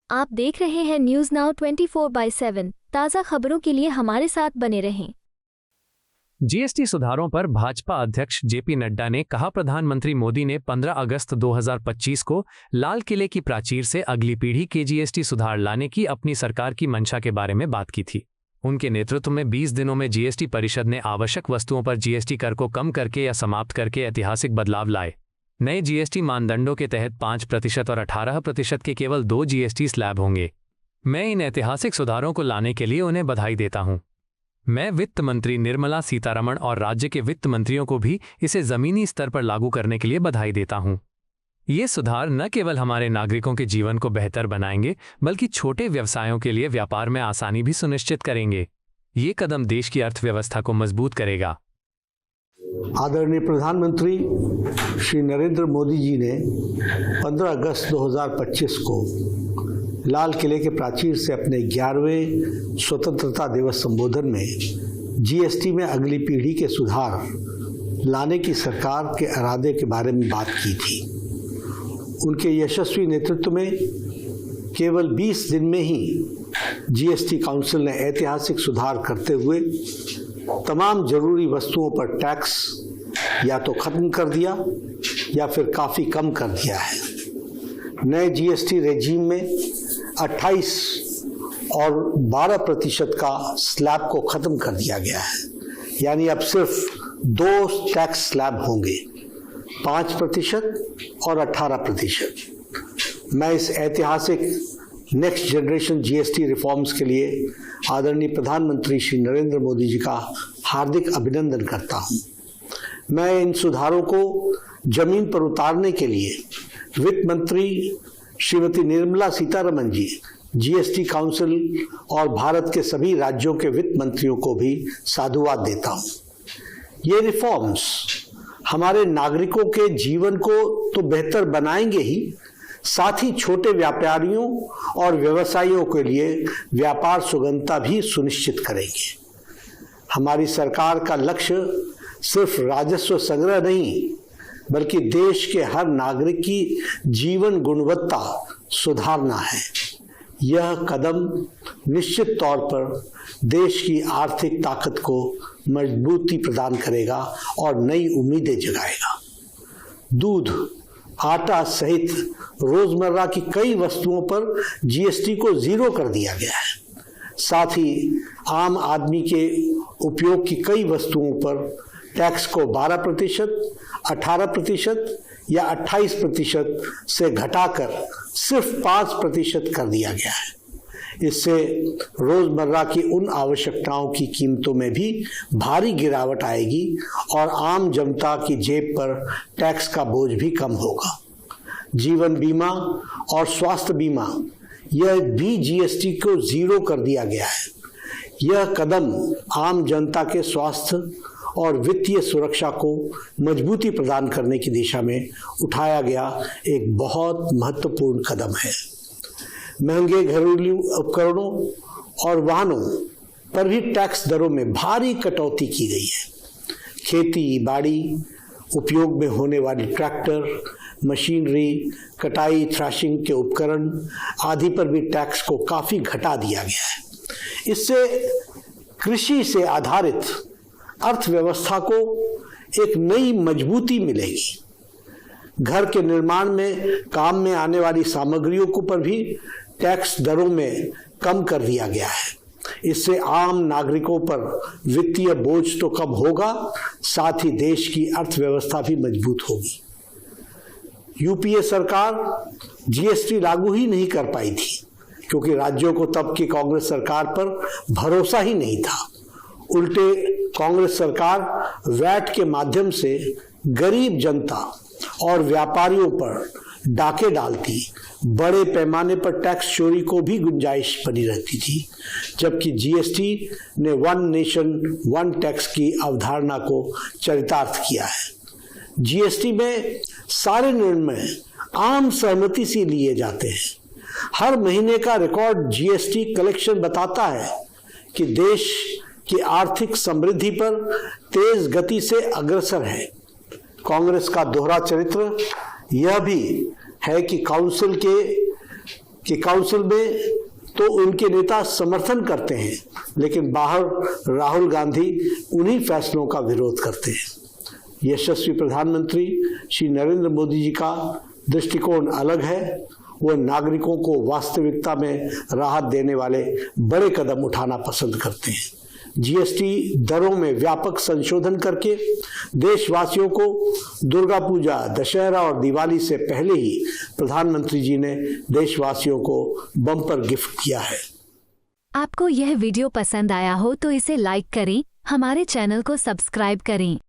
आप देख रहे हैं न्यूज नाउ 24/7। ताज़ा खबरों के लिए हमारे साथ बने रहें। जीएसटी सुधारों पर भाजपा अध्यक्ष जेपी नड्डा ने कहा, प्रधानमंत्री मोदी ने 15 अगस्त 2025 को लाल किले की प्राचीर से अगली पीढ़ी के जीएसटी सुधार लाने की अपनी सरकार की मंशा के बारे में बात की थी। उनके नेतृत्व में 20 दिनों में जीएसटी परिषद ने आवश्यक वस्तुओं पर जीएसटी कर को कम करके या समाप्त करके ऐतिहासिक बदलाव लाए। नए जीएसटी मानदंडों के तहत 5% और 18% के केवल 2 जीएसटी स्लैब होंगे। मैं इन ऐतिहासिक सुधारों को लाने के लिए उन्हें बधाई देता हूं। मैं वित्त मंत्री निर्मला सीतारमण और राज्य के वित्त मंत्रियों को भी इसे जमीनी स्तर पर लागू करने के लिए बधाई देता हूं। ये सुधार न केवल हमारे नागरिकों के जीवन को बेहतर बनाएंगे, बल्कि छोटे व्यवसायों के लिए व्यापार में आसानी भी सुनिश्चित करेंगे। ये कदम देश की अर्थव्यवस्था को मजबूत करेगा। आदरणीय प्रधानमंत्री श्री नरेंद्र मोदी जी ने 15 अगस्त 2025 को लाल किले के प्राचीर से अपने 11वें स्वतंत्रता दिवस संबोधन में जीएसटी में अगली पीढ़ी के सुधार लाने की सरकार के इरादे के बारे में बात की थी। उनके यशस्वी नेतृत्व में केवल 20 दिन में ही जीएसटी काउंसिल ने ऐतिहासिक सुधार करते हुए तमाम जरूरी वस्तुओं पर टैक्स या तो खत्म कर दिया या फिर काफ़ी कम कर दिया है। नए जीएसटी रेजीम में 28 और 12% का स्लैब को खत्म कर दिया गया है, यानी अब सिर्फ 2 टैक्स स्लैब होंगे, 5% और 18%। मैं इस ऐतिहासिक नेक्स्ट जनरेशन जीएसटी रिफॉर्म्स के लिए आदरणीय प्रधानमंत्री श्री नरेंद्र मोदी जी का हार्दिक अभिनंदन करता हूं। मैं इन सुधारों को जमीन पर उतारने के लिए वित्त मंत्री श्रीमती निर्मला सीतारमण जी, जीएसटी काउंसिल और भारत के सभी राज्यों के वित्त मंत्रियों को भी साधुवाद देता हूं। ये रिफॉर्म्स हमारे नागरिकों के जीवन को तो बेहतर बनाएंगे ही, साथ ही छोटे व्यापारियों और व्यवसायियों के लिए व्यापार सुगमता भी सुनिश्चित करेंगे। हमारी सरकार का लक्ष्य सिर्फ राजस्व संग्रह नहीं, बल्कि देश के हर नागरिक की जीवन गुणवत्ता सुधारना है। यह कदम निश्चित तौर पर देश की आर्थिक ताकत को मजबूती प्रदान करेगा और नई उम्मीदें जगाएगा। दूध, आटा सहित रोजमर्रा की कई वस्तुओं पर जीएसटी को 0 कर दिया गया है। साथ ही आम आदमी के उपयोग की कई वस्तुओं पर टैक्स को 12%, 18% या 28% से घटाकर सिर्फ 5% कर दिया गया है। इससे रोजमर्रा की उन आवश्यकताओं की कीमतों में भी भारी गिरावट आएगी और आम जनता की जेब पर टैक्स का बोझ भी कम होगा। जीवन बीमा और स्वास्थ्य बीमा, यह भी जीएसटी को 0 कर दिया गया है। यह कदम आम जनता के स्वास्थ्य और वित्तीय सुरक्षा को मजबूती प्रदान करने की दिशा में उठाया गया एक बहुत महत्वपूर्ण कदम है। महंगे घरेलू उपकरणों और वाहनों पर भी टैक्स दरों में भारी कटौती की गई है। खेती बाड़ी उपयोग में होने वाली ट्रैक्टर, मशीनरी, कटाई थ्रैशिंग के उपकरण आदि पर भी टैक्स को काफी घटा दिया गया है। इससे कृषि से आधारित अर्थव्यवस्था को एक नई मजबूती मिलेगी। घर के निर्माण में काम में आने वाली सामग्रियों को पर भी टैक्स दरों में कम कर दिया गया है। इससे आम नागरिकों पर वित्तीय बोझ तो कम होगा, साथ ही देश की अर्थव्यवस्था भी मजबूत होगी। यूपीए सरकार जीएसटी लागू ही नहीं कर पाई थी, क्योंकि राज्यों को तब की कांग्रेस सरकार पर भरोसा ही नहीं था। उल्टे कांग्रेस सरकार वैट के माध्यम से गरीब जनता और व्यापारियों पर डाके डालती, बड़े पैमाने पर टैक्स चोरी को भी गुंजाइश बनी रहती थी, जबकि जीएसटी ने 1 नेशन 1 टैक्स की अवधारणा को चरितार्थ किया है। जीएसटी में सारे निर्णय आम सहमति से लिए जाते हैं। हर महीने का रिकॉर्ड जीएसटी कलेक्शन बताता है कि देश की आर्थिक समृद्धि पर तेज गति से अग्रसर है। कांग्रेस का दोहरा चरित्र यह भी है कि काउंसिल के कि काउंसिल में तो उनके नेता समर्थन करते हैं, लेकिन बाहर राहुल गांधी उन्हीं फैसलों का विरोध करते हैं। यशस्वी प्रधानमंत्री श्री नरेंद्र मोदी जी का दृष्टिकोण अलग है। वह नागरिकों को वास्तविकता में राहत देने वाले बड़े कदम उठाना पसंद करते हैं। जीएसटी दरों में व्यापक संशोधन करके देशवासियों को दुर्गा पूजा, दशहरा और दिवाली से पहले ही प्रधानमंत्री जी ने देशवासियों को बम्पर गिफ्ट किया है। आपको यह वीडियो पसंद आया हो तो इसे लाइक करें, हमारे चैनल को सब्सक्राइब करें।